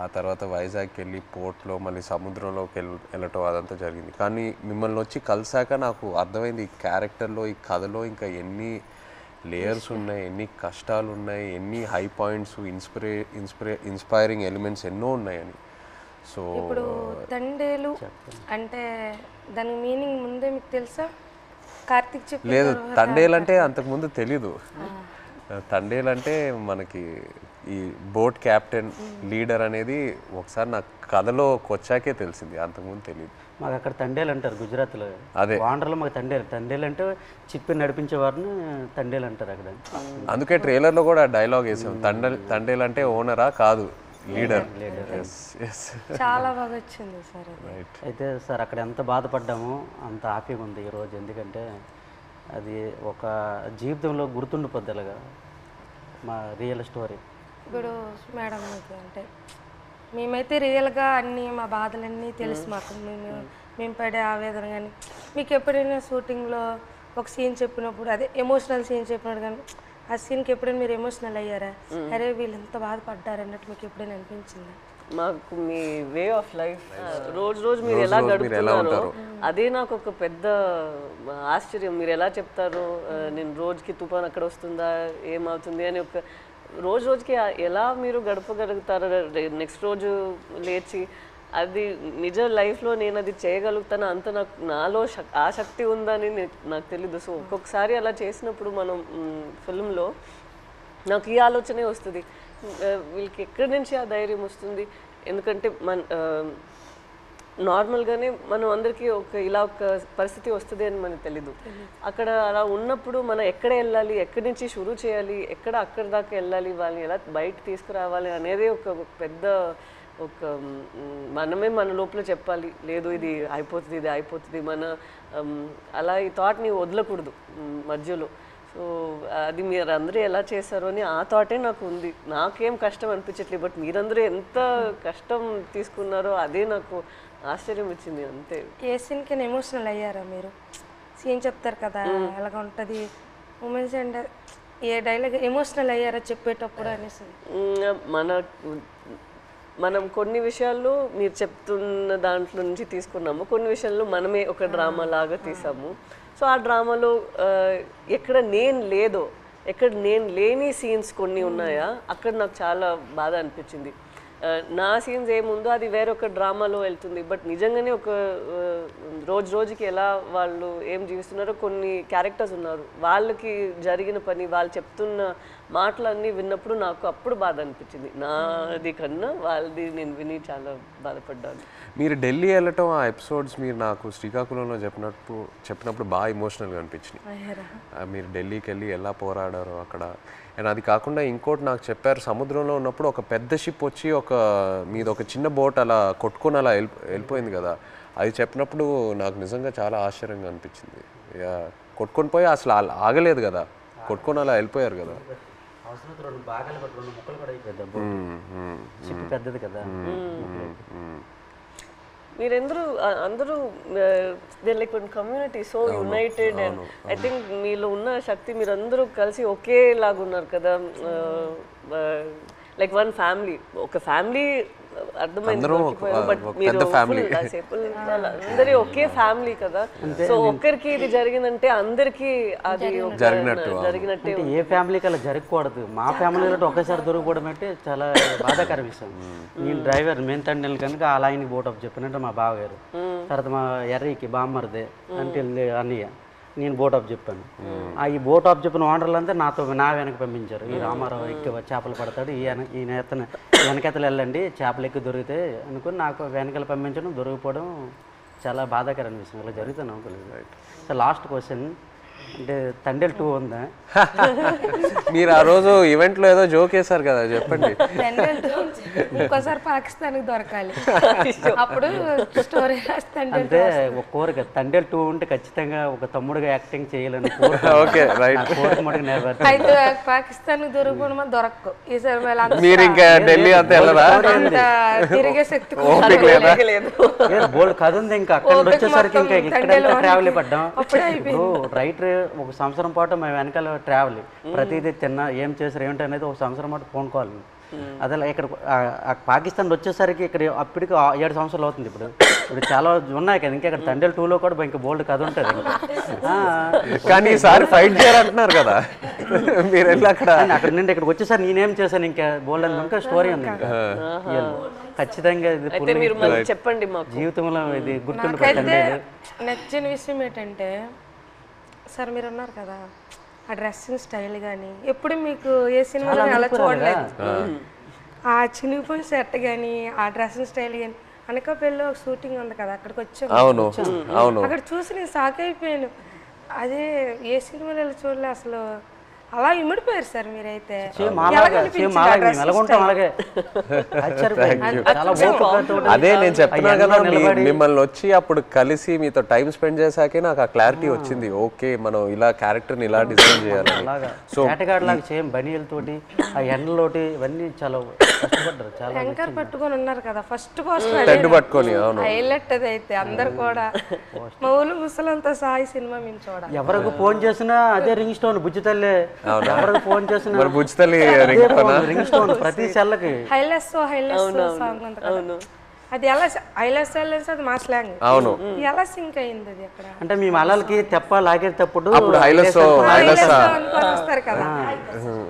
ఆ తర్వాత వైజాగ్కి వెళ్ళి పోర్ట్లో మళ్ళీ సముద్రంలోకి వెళ్ళటం అదంతా జరిగింది. కానీ మిమ్మల్ని వచ్చి కలిసాక నాకు అర్థమైంది ఈ క్యారెక్టర్లో, ఈ కథలో ఇంకా ఎన్ని లేయర్స్ ఉన్నాయి, ఎన్ని కష్టాలు ఉన్నాయి, ఎన్ని హై పాయింట్స్, ఇన్స్పైరింగ్ ఎలిమెంట్స్ ఎన్నో ఉన్నాయని. సో ఇప్పుడు తండేలు అంటే దాని మీనింగ్ ముందే మీకు తెలుసా? కార్తిక్ చెప్పి లేదు, తండేలు అంటే అంతకుముందు తెలీదు. తండేలు అంటే మనకి ఈ బోట్ క్యాప్టెన్ లీడర్ అనేది ఒకసారి నాకు కథలోకి వచ్చాకే తెలిసింది, అంతకుముందు తెలియదు. మాకు అక్కడ తండేలు అంటారు గుజరాత్లో. అదే వాండర్లో మాకు తండేలు అంటే చిప్పి నడిపించే వారిని తండేలు అంటారు అక్కడ. అందుకే ట్రైలర్లో కూడా డైలాగ్ వేసాం, తండేలు అంటే ఓనరా కాదు, లీడర్. చాలా బాగా వచ్చింది సార్. అయితే సార్ అక్కడ ఎంత బాధపడ్డామో అంత హ్యాపీగా ఉంది ఈరోజు, ఎందుకంటే అది ఒక జీవితంలో గుర్తుండిపోద్దలుగా మా రియల్ స్టోరీ. ఇప్పుడు మేడం మీకు అంటే మేమైతే రియల్గా అన్నీ మా బాధలన్నీ తెలుసు మాకు, మేము పడే ఆవేదన. కానీ మీకు ఎప్పుడైనా షూటింగ్లో ఒక సీన్ చెప్పినప్పుడు, అదే ఎమోషనల్ సీన్ చెప్పినప్పుడు కానీ ఆ సీన్కి ఎప్పుడైనా మీరు ఎమోషనల్ అయ్యారా? అరే వీళ్ళు ఎంత బాధపడ్డారు అన్నట్టు మీకు ఎప్పుడైనా అనిపించిందా? మాకు మీ వే ఆఫ్ లైఫ్ రోజు మీరు ఎలా గడుపుతున్నారో అదే నాకు ఒక పెద్ద ఆశ్చర్యం. మీరు ఎలా చెప్తారో, నేను రోజుకి తుఫాన్ అక్కడ వస్తుందా, ఏమవుతుంది అని ఒక రోజుకి ఎలా మీరు గడపగలుగుతారో, నెక్స్ట్ రోజు లేచి అది నిజ లైఫ్లో నేను అది చేయగలుగుతాను అంత నాలో ఆ శక్తి ఉందని నాకు తెలీదు. సో ఒక్కొక్కసారి అలా చేసినప్పుడు మనం ఫిల్మ్లో నాకు ఈ ఆలోచనే వస్తుంది, వీళ్ళకి ఎక్కడి నుంచి ఆ ధైర్యం వస్తుంది? ఎందుకంటే నార్మల్గానే మనం అందరికీ ఇలా ఒక పరిస్థితి వస్తుంది అని మనకు తెలీదు. అక్కడ అలా ఉన్నప్పుడు మనం ఎక్కడ వెళ్ళాలి, ఎక్కడి నుంచి షురూ చేయాలి, అక్కడి దాకా వెళ్ళాలి, వాళ్ళని ఎలా బయట తీసుకురావాలి అనేది ఒక పెద్ద మనమే మన లోపల చెప్పాలి, లేదు ఇది అయిపోతుంది మన అలా ఈ థాట్ని వదలకూడదు మధ్యలో. సో అది మీరు అందరూ ఎలా చేశారో అని ఆ థాటే నాకు ఉంది. నాకేం కష్టం అనిపించట్లేదు, బట్ మీరందరూ ఎంత కష్టం తీసుకున్నారో అదే నాకు ఆశ్చర్యం ఇచ్చింది అంతే. ఏ సీన్కి ఎమోషనల్ అయ్యారా మీరు? సీన్ చెప్తారు కదా ఎలాగ ఉంటుంది మూమెంట్స్, అండ్ ఏ డైలాగ్ ఎమోషనల్ అయ్యారా చెప్పేటప్పుడు అనేసి? మనం కొన్ని విషయాల్లో మీరు చెప్తున్న దాంట్లో నుంచి తీసుకున్నాము, కొన్ని విషయాల్లో మనమే ఒక డ్రామా లాగా తీసాము. సో ఆ డ్రామాలో ఎక్కడ నేను లేని సీన్స్ కొన్ని ఉన్నాయా, అక్కడ నాకు చాలా బాధ అనిపించింది. నా సీన్స్ ఏముందో అది వేరొక డ్రామాలో వెళ్తుంది, బట్ నిజంగానే ఒక రోజుకి ఎలా వాళ్ళు ఏం జీవిస్తున్నారో కొన్ని క్యారెక్టర్స్ ఉన్నారు, వాళ్ళకి జరిగిన పని, వాళ్ళు చెప్తున్న మాటలన్నీ విన్నప్పుడు నాకు అప్పుడు బాధ అనిపించింది. నాది కన్నా వాళ్ళది నేను విని చాలా బాధపడ్డాను. మీరు ఢిల్లీ వెళ్ళటం ఆ ఎపిసోడ్స్ మీరు నాకు శ్రీకాకుళంలో చెప్పినప్పుడు బాగా ఎమోషనల్గా అనిపించినాయి. మీరు ఢిల్లీకి వెళ్ళి ఎలా పోరాడారో అక్కడ. అండ్ అది కాకుండా ఇంకోటి నాకు చెప్పారు, సముద్రంలో ఉన్నప్పుడు ఒక పెద్ద షిప్ వచ్చి మీది ఒక చిన్న బోట్ అలా కొట్టుకొని అలా వెళ్ళిపోయింది కదా, అది చెప్పినప్పుడు నాకు నిజంగా చాలా ఆశ్చర్యంగా అనిపించింది. కొట్టుకొని పోయి అసలు ఆగలేదు కదా, కొట్టుకొని అలా వెళ్ళిపోయారు కదా. పెద్దది కదా. అందరూ like community so United, and I think మీలో ఉన్న శక్తి మీరందరూ కలిసి ఒకేలాగా ఉన్నారు కదా. లైక్ వన్ ఫ్యామిలీ, ఒక ఫ్యామిలీ అర్థమైంది. బట్ మీరు అందరి ఒకే ఫ్యామిలీ కదా, సో ఒక్కరికి ఇది జరిగిందంటే అందరికి అది జరిగినట్టే. ఏ ఫ్యామిలీకి అలా జరగకూడదు. మా ఫ్యామిలీలో ఒకేసారి దొరికిపోవడం అంటే చాలా బాధాకర విషయం. నేను డ్రైవర్ మెయిన్ తండ్రి కనుక అలా ఆయనకి బోట్ ఆఫ్ చెప్పినట్టు మా బావగారు, తర్వాత మా ఎర్రీకి బామ్మరిదే అంటే అన్నయ్య, నేను బోట్ ఆఫ్ చెప్పాను. ఈ బోట్ ఆఫ్ చెప్పిన ఓనర్లంతా నా వెనక పంపించారు. ఈ రామారావు ఎక్కువ చేపలు పడతాడు, ఈయన వెనకెత్తలు వెళ్ళండి చేపలు ఎక్కువ దొరికితే అనుకుని నాకు వెనకాల పంపించడం, దొరికిపోవడం చాలా బాధాకరమైన విషయం. ఇలా జరుగుతుంది అనుకోలేదు. సో లాస్ట్ క్వశ్చన్ అంటే తండేల్ 2 ఉందా? మీరు ఆ రోజు ఈవెంట్లో ఏదో జోక్ వేశారు కదా, చెప్పండి. ఇంకోసారి పాకిస్తాన్కి దొరకాలి, అప్పుడు స్టోరీ అంటే ఒక కోరిక తండేల్ 2 ఉంటే ఖచ్చితంగా ఒక తమ్ముడుగా యాక్టింగ్ చేయాలని ఓకే రైట్. అయితే పాకిస్తాన్కి దొరకకుండా దొరకకు ఈసారి. మీరు ఇంకా ఢిల్లీ అంతా వెళ్ళరా? తిరిగే శక్తి బోల్డ్ కథ ఉంది. ఇంకా అక్కడ వచ్చేసరికి ఇంకా ఇక్కడ ట్రావెల్ పడ్డాం. రైటర్ ఒక సంవత్సరం పాటు మేము వెనకాల ట్రావెల్, ప్రతిదీ తిన్నా ఏం చేశారు ఏమిటి అనేది ఒక సంవత్సరం పాటు ఫోన్ కాల్. అదే ఇక్కడ పాకిస్తాన్ వచ్చేసరికి ఇక్కడ అప్పటికి 7 సంవత్సరాలు అవుతుంది. ఇప్పుడు చాలా ఉన్నాయి కదా, ఇంకా ఇక్కడ తండేల్ 2లో కూడా ఇంకా బోల్డ్ కథ ఉంటుంది. కానీ ఈసారి ఫైట్ చేయాలంటున్నారు కదా మీరు వెళ్ళి అక్కడ నుండి ఇక్కడికి వచ్చేసరి నేనేం చేశాను ఇంకా బోల్డ్ అని ఇంకా స్టోరీ ఉంది. ఖచ్చితంగా చెప్పండి జీవితంలో ఇది గుర్తుండి. నచ్చిన విషయం ఏంటంటే సార్ మీరు ఉన్నారు కదా, ఆ డ్రెస్సింగ్ స్టైల్ కానీ ఎప్పుడు మీకు ఏ సినిమాలో అలా చూడలేదు. ఆ చినిగిపోయిన షర్ట్ కానీ ఆ డ్రెస్సింగ్ స్టైల్ కానీ అనకాపల్లిలో ఒక షూటింగ్ ఉంది కదా, అక్కడికి వచ్చాము. అక్కడ చూసి నేను షాక్ అయిపోయాను. అదే ఏ సినిమాలో చూడలే అసలు. అలా ఇమిడిపోయారు సార్ మీరైతే. అదే నేను చెప్తున్నా కదా, మిమ్మల్ని వచ్చి అప్పుడు కలిసి మీతో టైం స్పెండ్ చేశాకే నాకు ఆ క్లారిటీ వచ్చింది. ఓకే మనం ఇలా క్యారెక్టర్ని ఇలా డిజైన్ చేయాలి. సో సేమ్ బనీలతోటి ఆ ఎండలోటి ఇవన్నీ చాలా కష్టపడ్డారు. చాలా యాంకర్ పట్టుకొని ఉన్నారు కదా ఫస్ట్ పోస్ట్ పట్టుకొని హైలైట్ అది అయితే అందరు కూడా మా ఊళ్ళు ముసలంతా సాయి సినిమా మేము చూడాలి. ఎవరికి ఫోన్ చేసినా అదే రింగ్ స్టోన్ బుజ్జి తల్లి. ఎవరికి ఫోన్ చేసినా రింగ్ స్టోన్ ప్రతి సెల్లకి హైలెస్ సాంగ్ ఉంది కదా, అది ఎలా హైలెస్ అది మా స్లాంగ్. అవును, ఎలా సింక్ అయింది అది అక్కడ అంటే మీ మలలకి తెప్ప లాగేటప్పుడు వస్తారు కదా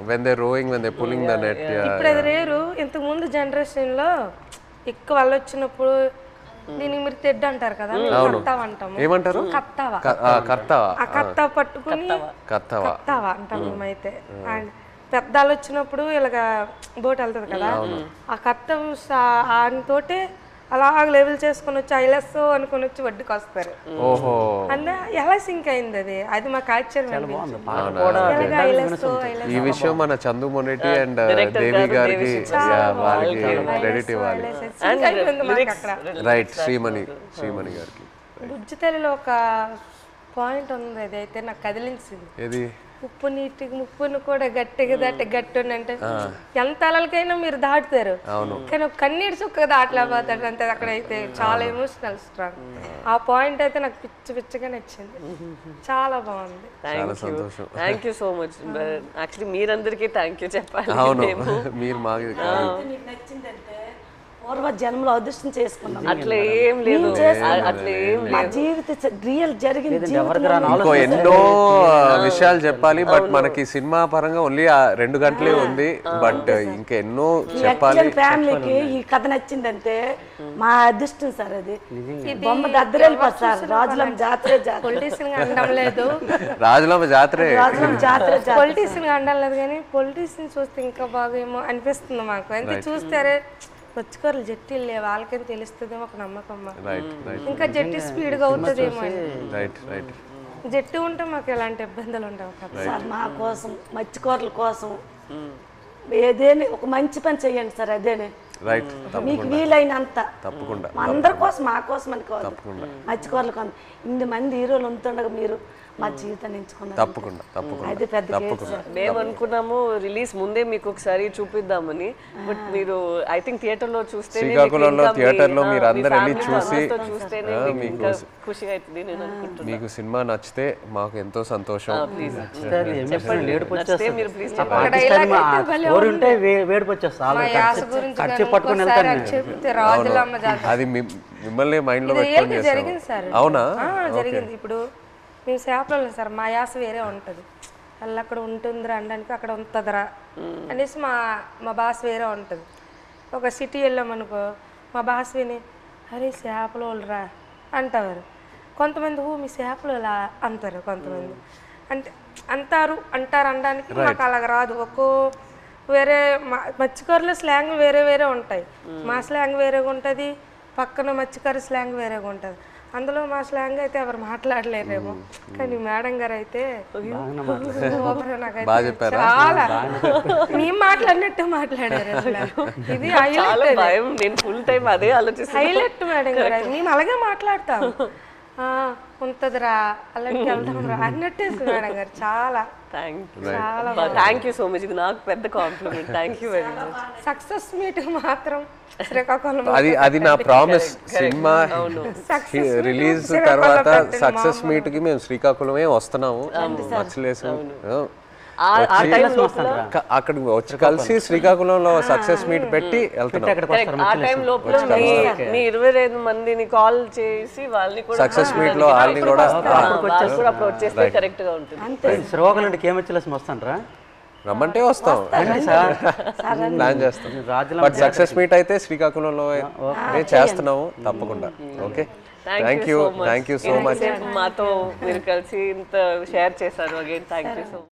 when they rowing when they pulling the net. ఇప్పుడు అది రేరు. ఇంతకు ముందు జనరేషన్ లో ఎక్కువ వాళ్ళు వచ్చినప్పుడు దీనికి మీరు తెడ్డ అంటారు కదా, కత్తావ అంటాము. ఏమంటారు? కత్తావా. ఆ కత్తావ పట్టుకుని కత్తావా అంటాం మేమైతే. అండ్ పెద్దాలు వచ్చినప్పుడు ఇలాగ బోట్ వెళ్తుంది కదా, ఆ కత్త ఆయనతోటే అలా లెవెల్ చేసుకుని వచ్చి ఐలెస్ అనుకుని వచ్చి వడ్డీకి వస్తారు. అంటే ఎలా సింక్ అయింది అది, అది మాకు ఆశ్చర్యం. ఈ విషయం మన చందు మొనెటి అండ్ దేవి గారికి వాళ్ళకి క్రెడిట్ ఇవ్వాలి. రైట్, శ్రీమణి గారికి. బుజ్జి తల్లిలో ఒక పాయింట్ ఉంది, అది అయితే నాకు కదిలించింది. ఏది? ఉప్పు నీటికి ముప్పును కూడా గట్టిగా గట్టి అంటే ఎంత అలలకైనా మీరు దాటుతారు, కానీ ఒక కన్నీటి చుక్క దాటలేకపోతాడు అంతే. అక్కడైతే చాలా ఎమోషనల్ స్ట్రాంగ్. ఆ పాయింట్ అయితే నాకు పిచ్చిగా నచ్చింది, చాలా బాగుంది. Thank you so much. Actually మీరందరికీ థ్యాంక్ యూ చెప్పాలి. పూర్వ జన్మలో అదృష్టం చేసుకున్నాం. అట్లా ఏం లేదు, అట్లా ఏం మా జీవిత రియల్ జరిగింది. ఇంకో ఎన్నో విషయాలు చెప్పాలి, బట్ మనకి సినిమా పరంగా ఓన్లీ 2 గంటలే ఉంది. బట్ ఇంకా ఎన్నో చెప్పాలి. ఫ్యామిలీకి ఈ కథ నచ్చిందంటే మా అదృష్టం సార్. అది బొమ్మ దద్దరెళ్ళిపోతుంది సార్. రాజులం జాతరే పొలిటీషియన్ అనడం లేదు, రాజులమ్మ జాతరే పొలిటీషియన్ అనడం లేదు, కానీ పొలిటీషియన్ చూస్తే ఇంకా బాగా ఏమో అనిపిస్తుంది మాకు. అంతే చూస్తారే వచ్చుకోరు జట్టీలు లేవు, వాళ్ళకని తెలుస్తుందేమో ఒక నమ్మకం. ఇంకా జట్టి స్పీడ్గా అవుతుందేమో. జట్టు ఉంటే మాకు ఎలాంటి ఇబ్బందులు ఉండవు కదా. మా కోసం మత్స్యకారుల కోసం ఏదేని ఒక మంచి పని చెయ్యండి సార్. అదేనే మీకు వీలైనంత అందరి కోసం, మా కోసం అని కాదు, మత్స్యకారుల కోసం. 8 మంది హీరోలు ఉంటుండగా మీరు మా జీవితాన్ని ఎంచుకున్నారు తప్పకుండా అది పెద్ద తప్పకుండా మేము అనుకున్నాము రిలీజ్ ముందే మీకు ఒకసారి చూపిద్దామని, బట్ మీరు ఐ థింక్ థియేటర్ లో చూస్తే శ్రీకాకుళంలో థియేటర్లో మీరు అందరు వెళ్ళి చూసి చూస్తేనే మీకు ఖుషిగా అవుతుంది నేను అనుకుంటున్నాను. మీకు సినిమా నచ్చితే మాకు ఎంతో సంతోషం. నచ్చితే మీరు ప్లీజ్ స్టోరీ ఉంటే వేడికి వచ్చేస్తా ఖర్చు పట్టుకుని వెళ్తాను చెప్తే రాజులమ్మ జాతర అది మిమ్మల్ని మైండ్ లో ఇది పెట్టుకొని రియల్గా చేస్తాం. జరిగింది సార్. అవునా? జరిగింది. ఇప్పుడు మేము చేపలు సార్, మా యాస వేరే ఉంటుంది. అలా అక్కడ ఉంటుందిరా అనడానికి అక్కడ ఉంటుందిరా అనేసి మా భాష వేరే ఉంటుంది. ఒక సిటీ వెళ్ళామనుకో మా భాష విని అరే చేపలు వాళ్ళరా అంటారు. కొంతమంది మీ చేపలు ఇలా అంటారు. కొంతమంది అంటే అంటారు అనడానికి మాకు అలాగ రాదు. ఒక్కో వేరే మత్స్యకారుల స్లాంగ్ వేరే వేరే ఉంటాయి. మా స్లాంగ్ వేరేగా ఉంటుంది, పక్కన మత్స్యకారు స్లాంగ్ వేరేగా ఉంటుంది. అందులో మా స్లాంగ్ అయితే ఎవరు మాట్లాడలేరేమో, కానీ మేడం గారు అయితే నాకైతే చాలా మేము మాట్లాడినట్టు మాట్లాడారు. అసలు ఇది హైలైట్. నేను ఫుల్ టైం అదే ఆలోచిస్తాను. హైలైట్ మేడం గారు, మేము అలాగే మాట్లాడతాం. ఉంటుందిరా అలాంటి వెళ్దాం రా అన్నట్టే మేడం గారు. చాలా థ్యాంక్ యూ సో మచ్. ఇది నాకు పెద్ద compliment. Thank you very much. Success meet మాత్రం శ్రీకాకుళం అది నా ప్రామిస్. సినిమా రిలీజ్ తర్వాత సక్సెస్ మీట్ కి మేము శ్రీకాకుళమే వస్తున్నాము. మచ్చలేసు అక్కడికి వచ్చి కలిసి శ్రీకాకుళంలో సక్సెస్ మీట్ పెట్టి వెళ్తున్నాం. ఆ టైం లోపల మీ 25 మందిని కాల్ చేసి వాళ్ళని కూడా సక్సెస్ మీట్ లో వాళ్ళని కూడా అప్రోచ్ చేస్తే కరెక్ట్ గా ఉంటుంది. శ్రీకాకుళం నుండి కేమచ్చి వస్తానరా? రమ్మంటే వస్తాం, ప్లాన్ చేస్తాం. బట్ సక్సెస్ మీట్ అయితే శ్రీకాకుళంలో చేస్తున్నాము తప్పకుండా. Okay, thank you so much. మాతో మీరు కలిసి ఇంత షేర్ చేశారు. Again thank you so much.